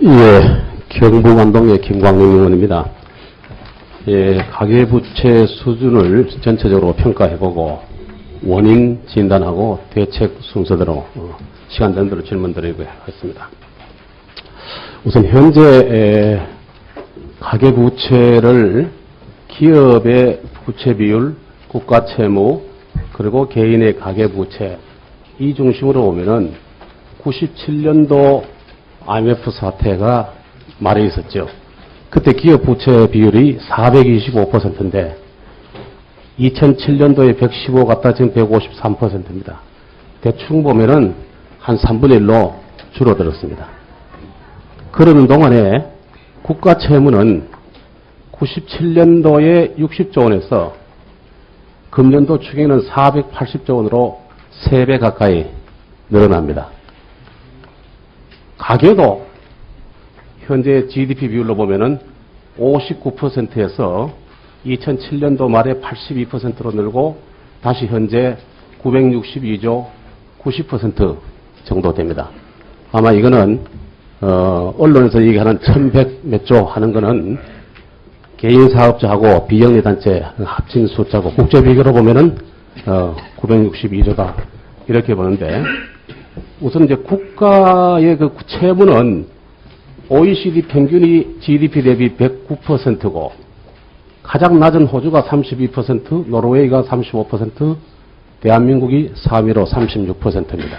예, 경북안동의 김광림 의원입니다. 예, 가계부채 수준을 전체적으로 평가해보고 원인 진단하고 대책 순서대로 시간 되는 대로 질문드리고 하겠습니다. 우선 현재 가계부채를 기업의 부채 비율, 국가 채무, 그리고 개인의 가계부채 이 중심으로 보면은 97년도 IMF 사태가 말에 있었죠. 그때 기업 부채 비율이 425%인데 2007년도에 115 갔다 지금 153%입니다. 대충 보면은 한 3분의 1로 줄어들었습니다. 그러는 동안에 국가 채무는 97년도에 60조 원에서 금년도 추경에는 480조 원으로 3배 가까이 늘어납니다. 가계도 현재 GDP 비율로 보면은 59%에서 2007년도 말에 82%로 늘고 다시 현재 962조 90% 정도 됩니다. 아마 이거는 언론에서 얘기하는 1100 몇 조 하는 거는 개인 사업자하고 비영리 단체 합친 숫자고 국제 비교로 보면은 962조다 이렇게 보는데, 우선 이제 국가의 그 채무는 OECD 평균이 GDP 대비 109%고 가장 낮은 호주가 32%, 노르웨이가 35%, 대한민국이 3위로 36%입니다.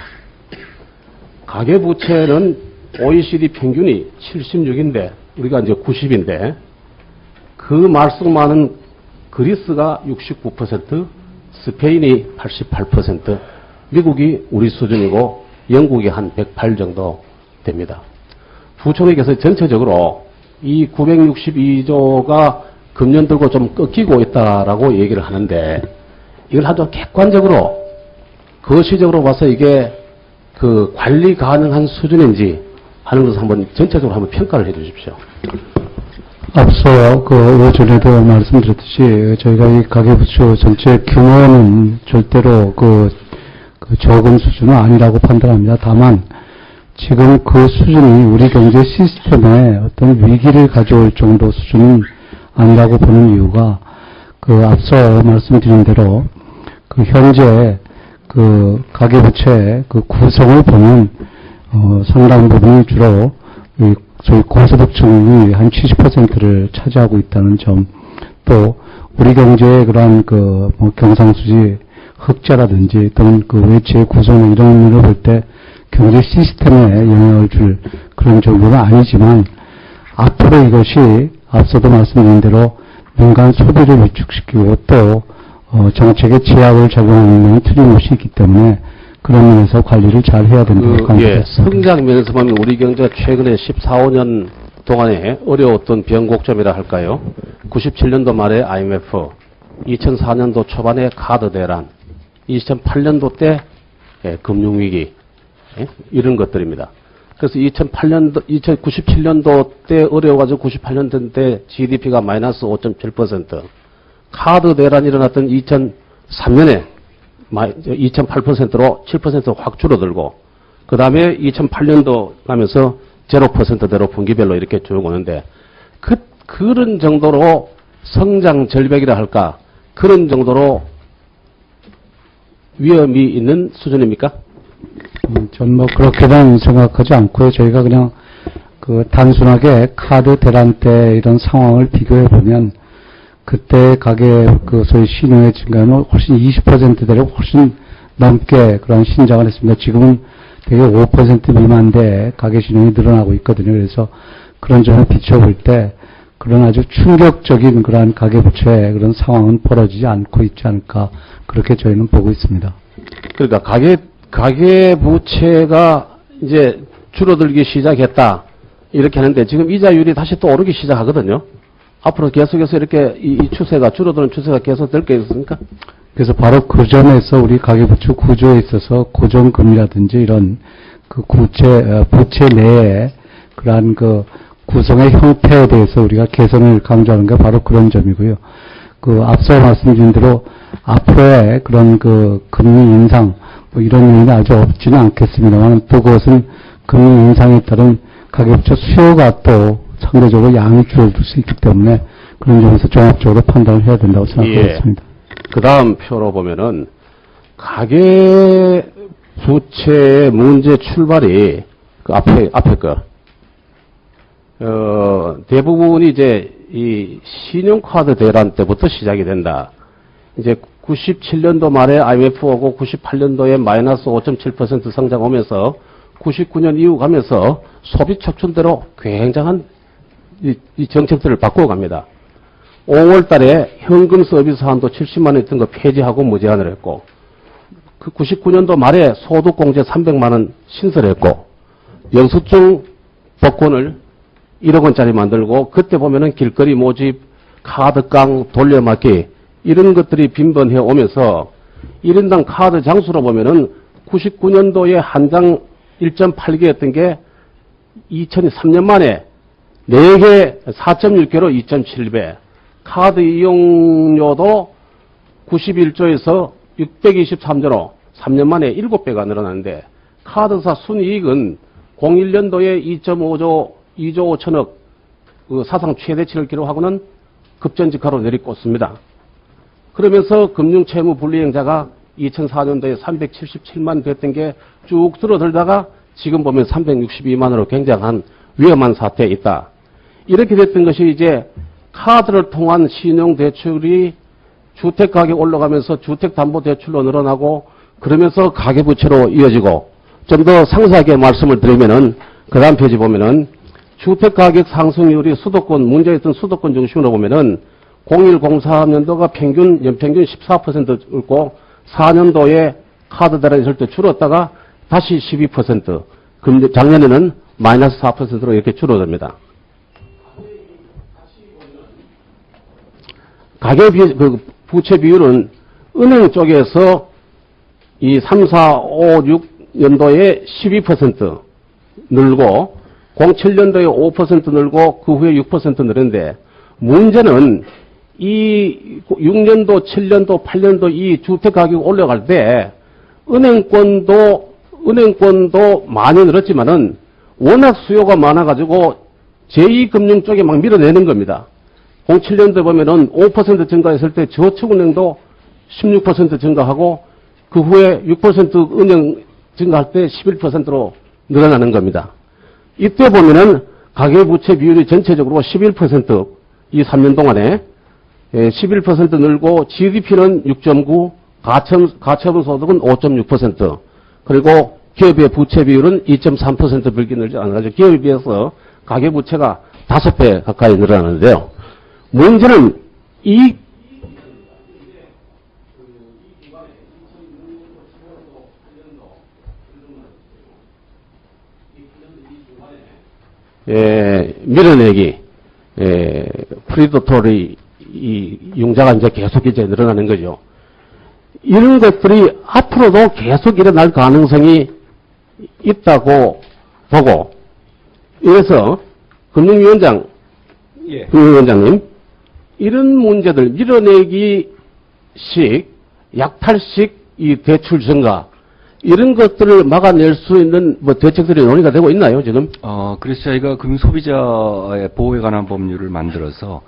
가계부채는 OECD 평균이 76인데 우리가 이제 90인데 그 말씀 많은 그리스가 69%, 스페인이 88%, 미국이 우리 수준이고 영국이 한 108 정도 됩니다. 부총리께서 전체적으로 이 962조가 금년 들고 좀 꺾이고 있다라고 얘기를 하는데, 이걸 아주 객관적으로 거시적으로 봐서 이게 그 관리 가능한 수준인지 하는 것을 한번 전체적으로 한번 평가를 해 주십시오. 앞서 오전에도 말씀드렸듯이 저희가 이 가계부채 전체 규모는 절대로 적은 수준은 아니라고 판단합니다. 다만 지금 그 수준이 우리 경제 시스템에 어떤 위기를 가져올 정도 수준은 아니라고 보는 이유가 앞서 말씀드린 대로 현재 가계부채 구성을 보면 상당 부분이 주로 저희 고소득층이 한 70%를 차지하고 있다는 점, 또 우리 경제의 그러한 경상수지 흑자라든지 또는 외채의 구성 이런 면을 볼 때 경제 시스템에 영향을 줄 그런 정도는 아니지만, 앞으로 이것이 앞서도 말씀드린 대로 민간 소비를 위축시키고 또 정책의 제약을 작용하는 면이 틀림없이 있기 때문에 그런 면에서 관리를 잘 해야 된다고 생각합니다. 성장 면에서 보면 우리 경제가 최근에 14, 15년 동안에 어려웠던 변곡점이라 할까요? 97년도 말에 IMF, 2004년도 초반에 카드 대란, 2008년도 때 금융위기, 이런 것들입니다. 그래서 2097년도 때 어려워가지고 98년도 때 GDP가 마이너스 5.7%, 카드 대란이 일어났던 2003년에 2.8%로 7% 확 줄어들고, 그 다음에 2008년도 가면서 0%대로 분기별로 이렇게 쭉 오는데, 그런 정도로 성장 절벽이라 할까, 그런 정도로 위험이 있는 수준입니까? 전 그렇게는 생각하지 않고요. 저희가 그냥 단순하게 카드 대란 때 이런 상황을 비교해 보면 그때 가계 소위 신용의 증가는 훨씬 20%대로 훨씬 넘게 그런 신장을 했습니다. 지금은 되게 5% 미만대 가계 신용이 늘어나고 있거든요. 그래서 그런 점을 비춰볼 때 그런 아주 충격적인 그러한 가계부채 그런 상황은 벌어지지 않고 있지 않을까, 그렇게 저희는 보고 있습니다. 그러니까 가계부채가 이제 줄어들기 시작했다 이렇게 하는데, 지금 이자율이 다시 또 오르기 시작하거든요. 앞으로 계속해서 이렇게 이 추세가, 줄어드는 추세가 계속 될 게 있습니까? 그래서 바로 그 점에서 우리 가계부채 구조에 있어서 고정금이라든지 이런 부채 내에 그러한 구성의 형태에 대해서 우리가 개선을 강조하는 게 바로 그런 점이고요. 앞서 말씀드린 대로 앞으로의 그런 금리 인상, 이런 요인이 아주 없지는 않겠습니다만, 또 그것은 금리 인상에 따른 가계부채 수요가 또 상대적으로 양이 줄어들 수 있기 때문에 그런 점에서 종합적으로 판단을 해야 된다고 생각하겠습니다. 그 다음 표로 보면은 가계 부채 문제 출발이 그 앞에 거 대부분이 이제 이 신용카드 대란 때부터 시작이 된다. 이제 97년도 말에 IMF 오고 98년도에 마이너스 5.7% 성장 오면서 99년 이후 가면서 소비 촉진대로 굉장한 이 정책들을 바꾸어 갑니다. 5월 달에 현금 서비스 한도 70만 원 있던 거 폐지하고 무제한을 했고, 그 99년도 말에 소득공제 300만 원 신설했고, 영수증 복권을 1억 원짜리 만들고, 그때 보면은 길거리 모집, 카드깡, 돌려막기, 이런 것들이 빈번해 오면서 1인당 카드 장수로 보면은 99년도에 한 장 1.8개였던 게 2003년 만에 4개 4.6개로 2.7배, 카드 이용료도 91조에서 623조로 3년 만에 7배가 늘어났는데, 카드사 순이익은 01년도에 2.5조 2조 5천억 그 사상 최대치를 기록하고는 급전직하로 내리꽂습니다. 그러면서 금융채무 불이행자가 2004년도에 377만 됐던 게 쭉 줄어들다가 지금 보면 362만으로 굉장한 위험한 사태에 있다. 이렇게 됐던 것이 이제 카드를 통한 신용대출이 주택가격이 올라가면서 주택담보대출로 늘어나고, 그러면서 가계부채로 이어지고, 좀 더 상세하게 말씀을 드리면은 그 다음 페이지 보면은 주택가격 상승률이 수도권, 문제였던 수도권 중심으로 보면은 01-03년도가 연평균 14%였고 4년도에 카드 대란이 있을 때 줄었다가 다시 12%, 작년에는 마이너스 4%로 이렇게 줄어듭니다. 부채 비율은 은행 쪽에서 이 3, 4, 5, 6년도에 12% 늘고 07년도에 5% 늘고 그 후에 6% 늘었는데, 문제는 이 6년도, 7년도, 8년도 이 주택가격이 올라갈 때 은행권도 많이 늘었지만은 워낙 수요가 많아가지고 제2금융 쪽에 막 밀어내는 겁니다. 07년도에 보면은 5% 증가했을 때 저축은행도 16% 증가하고 그 후에 6% 은행 증가할 때 11%로 늘어나는 겁니다. 이때 보면은 가계부채 비율이 전체적으로 11% 이 3년 동안에 11% 늘고 GDP는 6.9, 가처분 소득은 5.6%, 그리고 기업의 부채 비율은 2.3% 불기 늘지 않아가지고 기업에 비해서 가계부채가 5배 가까이 늘어나는데요. 문제는 이 밀어내기, 프리더토리 이 융자가 이제 계속 이제 늘어나는 거죠. 이런 것들이 앞으로도 계속 일어날 가능성이 있다고 보고, 그래서 금융위원장님, 이런 문제들 밀어내기식, 약탈식 이 대출 증가, 이런 것들을 막아낼 수 있는 뭐 대책들이 논의가 되고 있나요, 지금? 그래서 저희가 금융소비자의 보호에 관한 법률을 만들어서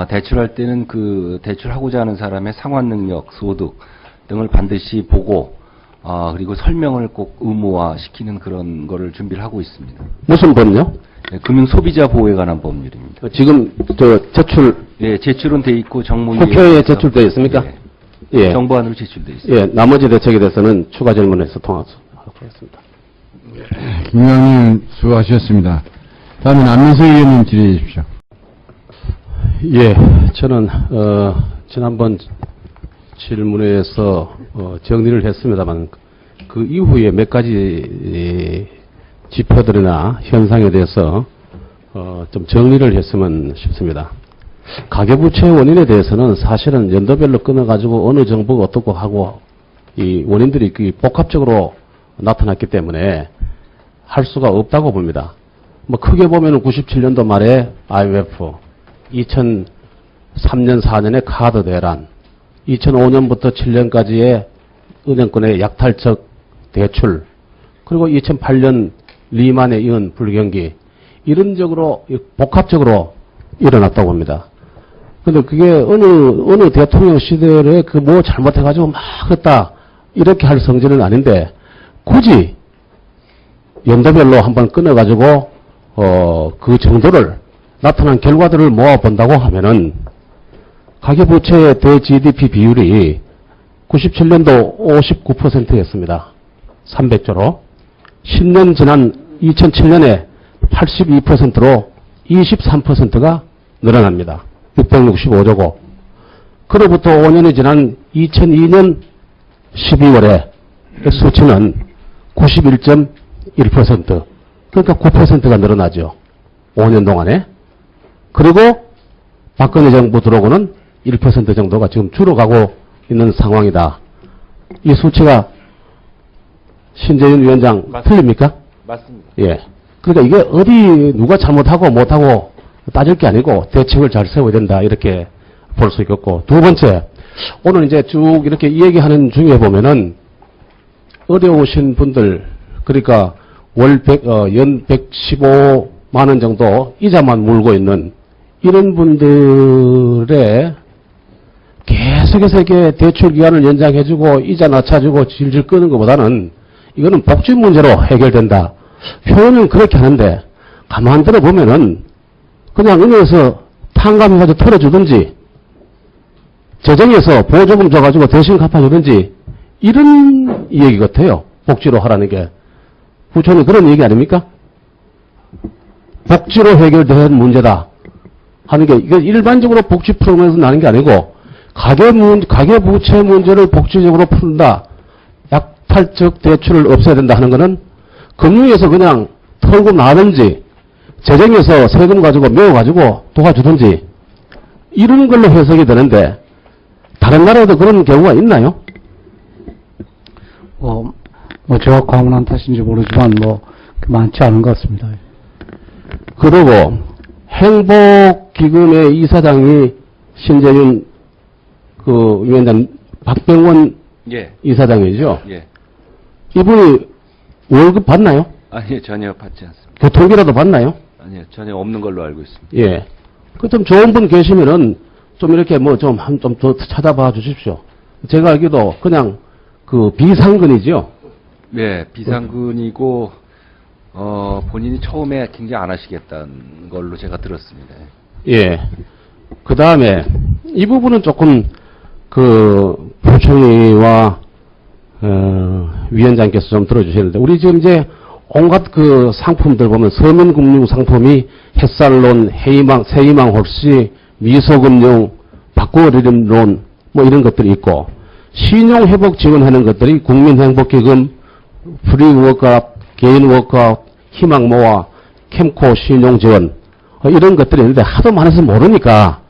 대출할 때는 그 대출하고자 하는 사람의 상환 능력, 소득 등을 반드시 보고 그리고 설명을 꼭 의무화시키는 그런 거를 준비를 하고 있습니다. 무슨 법요? 네, 금융소비자 보호에 관한 법률입니다. 지금 제출 제출은 돼 있고 정무위에 국회에 제출되어 있습니까? 네. 예. 정부안으로 제출돼 있습니다. 예, 나머지 대책에 대해서는 추가 질문에서 통화하도록 하겠습니다. 김 의원님 수고하셨습니다. 다음은 안민석 의원님 질의해 주십시오. 예, 저는 지난번 질문에서 정리를 했습니다만 그 이후에 몇 가지 지표들이나 현상에 대해서 좀 정리를 했으면 싶습니다. 가계부채 원인에 대해서는 사실은 연도별로 끊어가지고 어느 정부가 어떻고 하고 이 원인들이 복합적으로 나타났기 때문에 할 수가 없다고 봅니다. 뭐 크게 보면은 97년도 말에 IMF, 2003년 4년에 카드 대란, 2005년부터 7년까지의 은행권의 약탈적 대출, 그리고 2008년 리만에 이은 불경기, 이론적으로 복합적으로 일어났다고 합니다. 근데 그게 어느 대통령 시대에 그 뭐 잘못해가지고 막 했다 이렇게 할 성질은 아닌데 굳이 연도별로 한번 끊어가지고 그 정도를 나타난 결과들을 모아본다고 하면은 가계부채의 대-GDP 비율이 97년도 59%였습니다. 300조로. 10년 지난 2007년에 82%로 23%가 늘어납니다. 665조고. 그로부터 5년이 지난 2002년 12월에 수치는 91.1%. 그러니까 9%가 늘어나죠. 5년 동안에. 그리고 박근혜 정부 들어오고는 1% 정도가 지금 줄어가고 있는 상황이다. 이 수치가 신재윤 위원장 틀립니까? 맞습니다. 예. 그러니까 이게 어디 누가 잘못하고 못하고 따질 게 아니고 대책을 잘 세워야 된다 이렇게 볼 수 있겠고, 두 번째 오늘 이제 쭉 이렇게 얘기하는 중에 보면은 어려우신 분들, 그러니까 연 115만 원 정도 이자만 물고 있는 이런 분들의 계속해서 이렇게 대출 기간을 연장해주고 이자 낮춰주고 질질 끄는 것보다는 이거는 복지 문제로 해결된다. 표현은 그렇게 하는데 가만 들어보면은 그냥 은행에서 탕감해가지고 털어주든지 재정에서 보조금 줘가지고 대신 갚아주든지 이런 얘기 같아요. 복지로 하라는 게. 부처님 그런 얘기 아닙니까? 복지로 해결된 문제다 하는 게 이게 일반적으로 복지 프로그램에서 나는 게 아니고 가계부채 문제를 복지적으로 푼다. 약탈적 대출을 없애야 된다 하는 거는 금융에서 그냥 털고 나든지 재정에서 세금 가지고 메워가지고 도와주든지 이런 걸로 해석이 되는데 다른 나라에도 그런 경우가 있나요? 제가 과문한 탓인지 모르지만 많지 않은 것 같습니다. 그리고 행복기금의 이사장이 신재윤 그 위원장 박병원 예. 이사장이죠. 예. 이분이 월급 받나요? 아니요, 전혀 받지 않습니다. 교통비라도 받나요? 아니요, 전혀 없는 걸로 알고 있습니다. 예. 그 좀 좋은 분 계시면은 좀 이렇게 좀 더 찾아봐 주십시오. 제가 알기도 그냥 그 비상근이죠. 네, 비상근이고 본인이 처음에 굉장히 안 하시겠다는 걸로 제가 들었습니다. 예. 그 다음에 이 부분은 조금 그 부총리와 위원장께서 좀 들어주시는데, 우리 지금 이제 온갖 그 상품들 보면 서민금융 상품이 햇살론, 새희망 홀씨, 미소금융, 바꾸어리림론 뭐 이런 것들이 있고, 신용회복 지원하는 것들이 국민행복기금, 프리워크업, 개인워크업, 희망모아, 캠코 신용지원 이런 것들이 있는데 하도 많아서 모르니까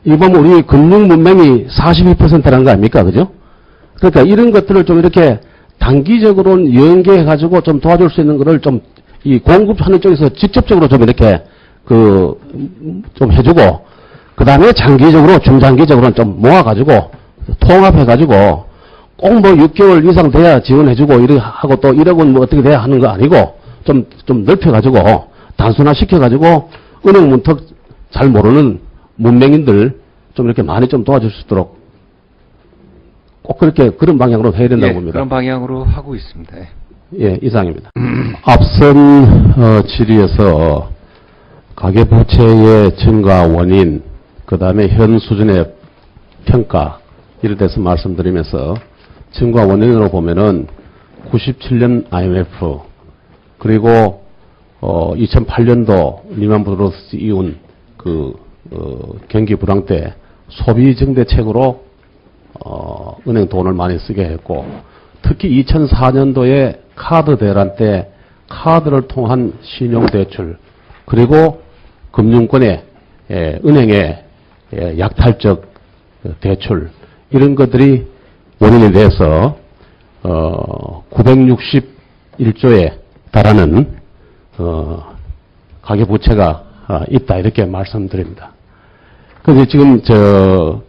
이거 보면 우리 금융문맹이 42%라는 거 아닙니까? 그죠? 그러니까 이런 것들을 좀 이렇게 단기적으로 연계해가지고 좀 도와줄 수 있는 거를 좀 이 공급하는 쪽에서 직접적으로 좀 이렇게 좀 해주고, 그 다음에 장기적으로, 중장기적으로는 좀 모아가지고 통합해가지고 꼭 뭐 6개월 이상 돼야 지원해주고 이렇게 하고 또 1억 원 뭐 어떻게 돼야 하는 거 아니고 좀 넓혀가지고 단순화 시켜가지고 은행 문턱 잘 모르는 문맹인들 좀 이렇게 많이 좀 도와줄 수 있도록 꼭 그렇게 그런 방향으로 해야 된다고 봅니다. 그런 방향으로 하고 있습니다. 예, 이상입니다. 앞선 질의에서 가계부채의 증가 원인, 그 다음에 현 수준의 평가 이를 대해서 말씀드리면서 증가 원인으로 보면은 97년 IMF 그리고 2008년도 리만 브러더스 이혼 경기 불황 때 소비 증대책으로 은행 돈을 많이 쓰게 했고, 특히 2004년도에 카드 대란 때 카드를 통한 신용대출 그리고 금융권의 은행의 약탈적 대출 이런 것들이 원인이 돼서 961조에 달하는 가계부채가 있다 이렇게 말씀드립니다. 그래서 지금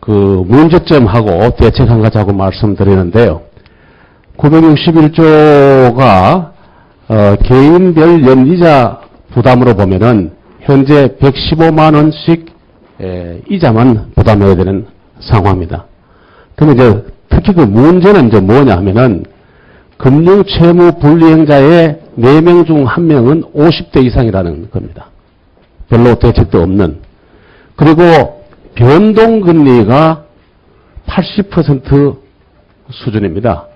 그 문제점하고 대책 한 가지 하고 말씀드리는데요. 961조가 개인별 연이자 부담으로 보면은 현재 115만 원씩 이자만 부담해야 되는 상황입니다. 그럼 이제 특히 그 문제는 이제 뭐냐 하면은 금융 채무 불이행자의 4명 중 1명은 50대 이상이라는 겁니다. 별로 대책도 없는. 그리고 변동금리가 80% 수준입니다.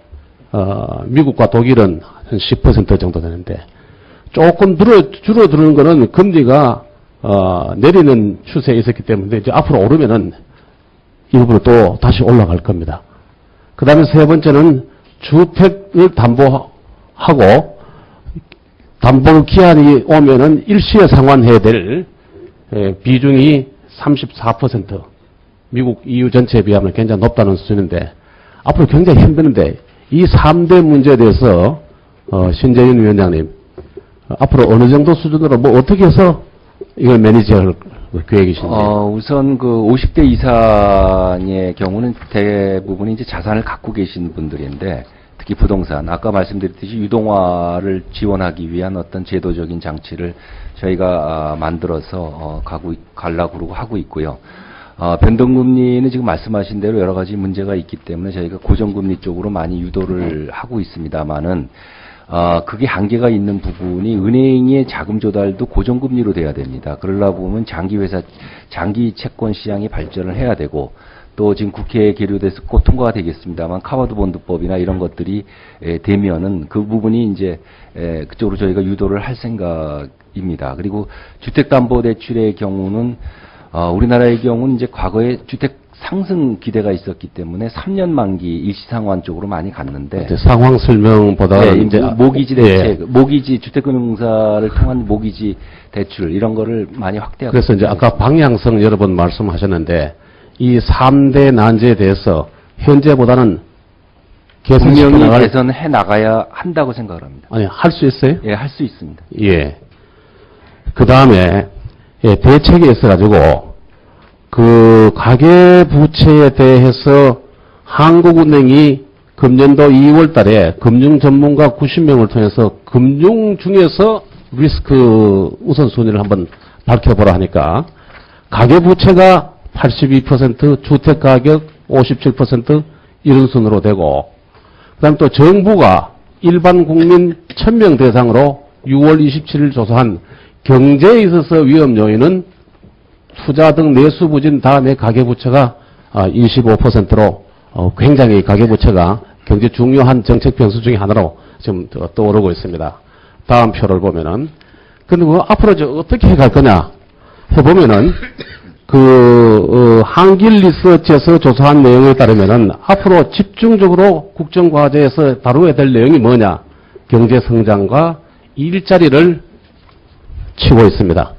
미국과 독일은 한 10% 정도 되는데 조금 줄어드는 거는 금리가 내리는 추세에 있었기 때문에 이제 앞으로 오르면은 일부러 또 다시 올라갈 겁니다. 그 다음에 세 번째는 주택을 담보하고 담보 기한이 오면은 일시에 상환해야 될 비중이 34%. 미국 EU 전체에 비하면 굉장히 높다는 수준인데 앞으로 굉장히 힘드는데 이 3대 문제에 대해서 신재윤 위원장님 앞으로 어느 정도 수준으로 뭐 어떻게 해서 이걸 매니지할 계획이신지? 우선 그 50대 이상의 경우는 대부분이 이제 자산을 갖고 계신 분들인데 특히 부동산, 아까 말씀드렸듯이 유동화를 지원하기 위한 어떤 제도적인 장치를 저희가 만들어서 가려고 하고 있고요. 변동금리는 지금 말씀하신 대로 여러 가지 문제가 있기 때문에 저희가 고정금리 쪽으로 많이 유도를 하고 있습니다만은 그게 한계가 있는 부분이 은행의 자금 조달도 고정금리로 돼야 됩니다. 그러려고 보면 장기 채권 시장이 발전을 해야 되고 또 지금 국회에 계류돼서 곧 통과가 되겠습니다만 카바드 본드법이나 이런 것들이 되면은 그 부분이 이제 그쪽으로 저희가 유도를 할 생각입니다. 그리고 주택담보대출의 경우는 우리나라의 경우는 이제 과거에 주택 상승 기대가 있었기 때문에 3년 만기 일시상환 쪽으로 많이 갔는데 상황 설명보다 이제 모기지 대책, 모기지 주택금융공사를 통한 모기지 대출 이런 거를 많이 확대하고 그래서 이제 아까 방향성 여러 번 말씀하셨는데 이 3대 난제에 대해서 현재보다는 분명히 개선해 나가야 한다고 생각을 합니다. 아니 할 수 있어요? 예, 할 수 있습니다. 예. 그 다음에 대책에 있어가지고 그 가계부채에 대해서 한국은행이 금년도 2월 달에 금융 전문가 90명을 통해서 금융 중에서 리스크 우선순위를 한번 밝혀보라 하니까 가계부채가 82%, 주택가격 57% 이런 순으로 되고 그 다음 또 정부가 일반 국민 1000명 대상으로 6월 27일 조사한 경제에 있어서 위험 요인은 투자 등 내수 부진 다음에 가계부채가 25%로 굉장히 가계부채가 굉장히 중요한 정책 변수 중에 하나로 지금 떠오르고 있습니다. 다음 표를 보면은 근데 뭐 앞으로 어떻게 해갈 거냐 해보면은 한길 리서치에서 조사한 내용에 따르면은 앞으로 집중적으로 국정과제에서 다루어야 될 내용이 뭐냐 경제 성장과 일자리를 치고 있습니다.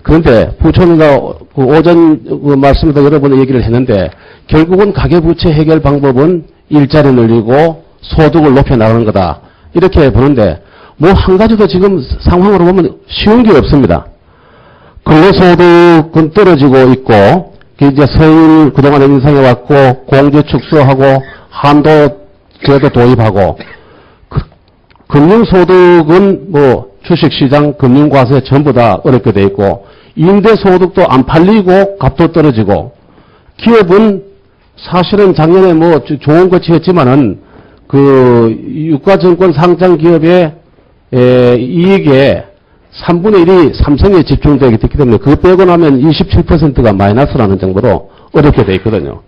그런데 부총리가 오전 말씀에도 여러 번 얘기를 했는데 결국은 가계부채 해결 방법은 일자리 늘리고 소득을 높여 나가는 거다. 이렇게 보는데 뭐 한 가지도 지금 상황으로 보면 쉬운 게 없습니다. 근로소득은 떨어지고 있고 이제 세율 그동안 인상해 왔고 공제 축소하고 한도 제도 도입하고 금융소득은 뭐 주식시장, 금융과세 전부 다 어렵게 돼 있고 임대소득도 안 팔리고 값도 떨어지고 기업은 사실은 작년에 뭐 좋은 거 취했지만은 유가증권 상장 기업의 이익의 3분의 1이 삼성에 집중되기 때문에 그거 빼고 나면 27%가 마이너스라는 정도로 어렵게 돼 있거든요.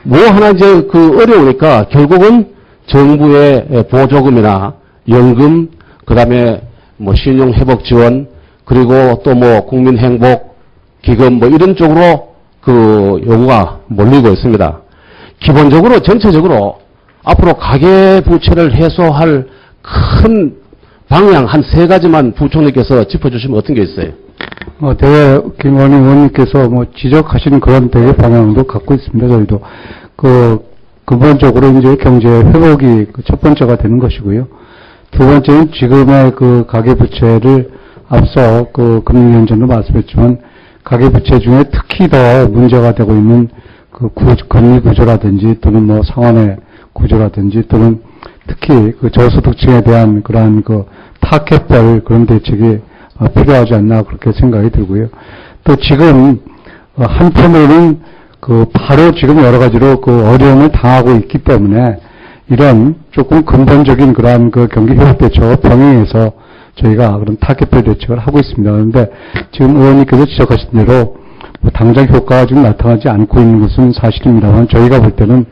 뭐 하나 이제 어려우니까 결국은 정부의 보조금이나 연금, 그 다음에 뭐 신용회복 지원, 그리고 또 뭐 국민행복, 기금 뭐 이런 쪽으로 요구가 몰리고 있습니다. 기본적으로 전체적으로 앞으로 가계부채를 해소할 큰 방향 한 3가지만 부총리께서 짚어주시면 어떤 게 있어요? 김원희 의원님께서 뭐 지적하시는 그런 대외 방향도 갖고 있습니다. 저희도 근본적으로 이제 경제 회복이 첫 번째가 되는 것이고요. 두 번째는 지금의 가계부채를 앞서 금융위원장도 말씀했지만 가계부채 중에 특히 더 문제가 되고 있는 금리 구조라든지 또는 뭐 상환의 구조라든지 또는 특히 저소득층에 대한 그러한 타겟별 그런 대책이 필요하지 않나 그렇게 생각이 들고요. 또 지금 한편으로는 바로 지금 여러 가지로 어려움을 당하고 있기 때문에 이런 조금 근본적인 그러한 경기 회복 대책과 병행해서 저희가 그런 타겟별 대책을 하고 있습니다. 그런데 지금 의원님께서 지적하신 대로 당장 효과가 지금 나타나지 않고 있는 것은 사실입니다만 저희가 볼 때는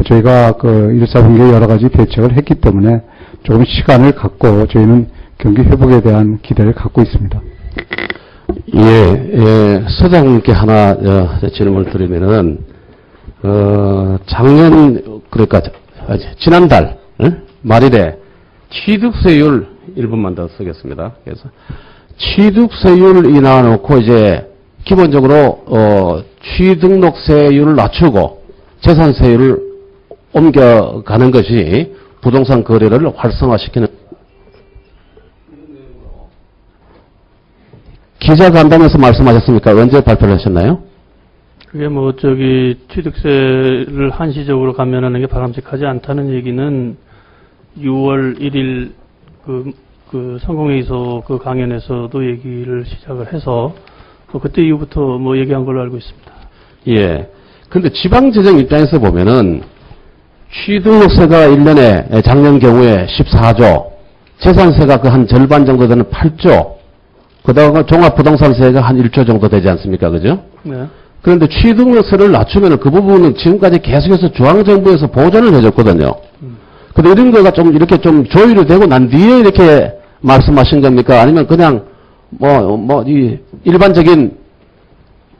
저희가 1, 4분기에 여러 가지 대책을 했기 때문에 조금 시간을 갖고 저희는 경기 회복에 대한 기대를 갖고 있습니다. 서장님께 하나 질문을 드리면은 그러니까 지난달 말일에 취득세율 1분만 더 쓰겠습니다. 그래서 취득세율이 나와놓고 이제 기본적으로 취등록세율을 낮추고 재산세율을 옮겨가는 것이 부동산 거래를 활성화시키는 기자간담회에서 말씀하셨습니까? 언제 발표를 하셨나요? 그게 취득세를 한시적으로 감면하는 게 바람직하지 않다는 얘기는 6월 1일 상공회의소 강연에서도 얘기를 시작을 해서 그때 이후부터 얘기한 걸로 알고 있습니다. 예. 근데 지방재정 입장에서 보면은 취등록세가 1년에 작년 경우에 14조, 재산세가 한 절반 정도 되는 8조, 그다음에 종합부동산세가 한 1조 정도 되지 않습니까? 그죠? 네. 그런데 취등록세를 낮추면 그 부분은 지금까지 계속해서 중앙정부에서 보전을 해줬거든요. 근데 이런 거가 좀 이렇게 좀 조율이 되고 난 뒤에 이렇게 말씀하신 겁니까? 아니면 그냥 이 일반적인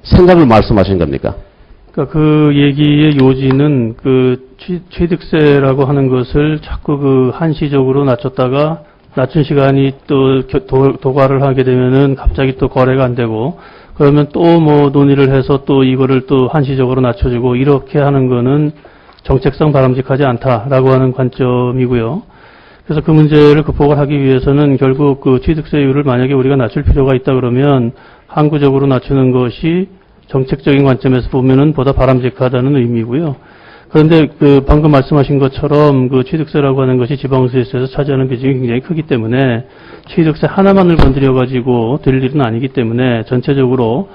생각을 말씀하신 겁니까? 그러니까 그 얘기의 요지는 취득세라고 하는 것을 자꾸 한시적으로 낮췄다가 낮춘 시간이 또 도과를 하게 되면은 갑자기 또 거래가 안 되고 그러면 또 논의를 해서 또 이거를 또 한시적으로 낮춰주고 이렇게 하는 거는 정책상 바람직하지 않다라고 하는 관점이고요. 그래서 그 문제를 극복을 하기 위해서는 결국 취득세율을 만약에 우리가 낮출 필요가 있다 그러면 항구적으로 낮추는 것이 정책적인 관점에서 보면은 보다 바람직하다는 의미고요. 그런데 방금 말씀하신 것처럼 취득세라고 하는 것이 지방세에서 차지하는 비중이 굉장히 크기 때문에 취득세 하나만을 건드려 가지고 될 일은 아니기 때문에 전체적으로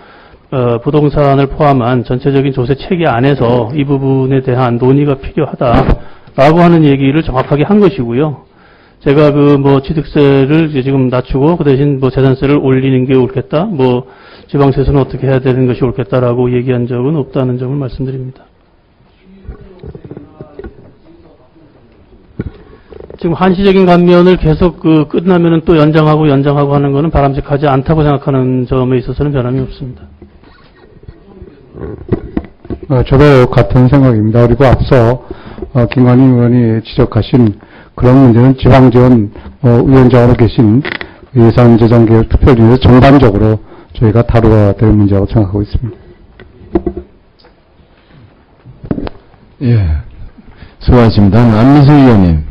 부동산을 포함한 전체적인 조세 체계 안에서 이 부분에 대한 논의가 필요하다라고 하는 얘기를 정확하게 한 것이고요. 제가 취득세를 지금 낮추고 그 대신 재산세를 올리는 게 옳겠다, 지방세에서는 어떻게 해야 되는 것이 옳겠다라고 얘기한 적은 없다는 점을 말씀드립니다. 지금 한시적인 감면을 계속 끝나면은 또 연장하고 하는 것은 바람직하지 않다고 생각하는 점에 있어서는 변함이 없습니다. 저도 같은 생각입니다. 그리고 앞서 김관희 의원이 지적하신 그런 문제는 지방지원 위원장으로 계신 예산재정개혁특별위에서 전반적으로 저희가 다루어야 될 문제라고 생각하고 있습니다. 예, 수고하셨습니다. 안민석 의원님.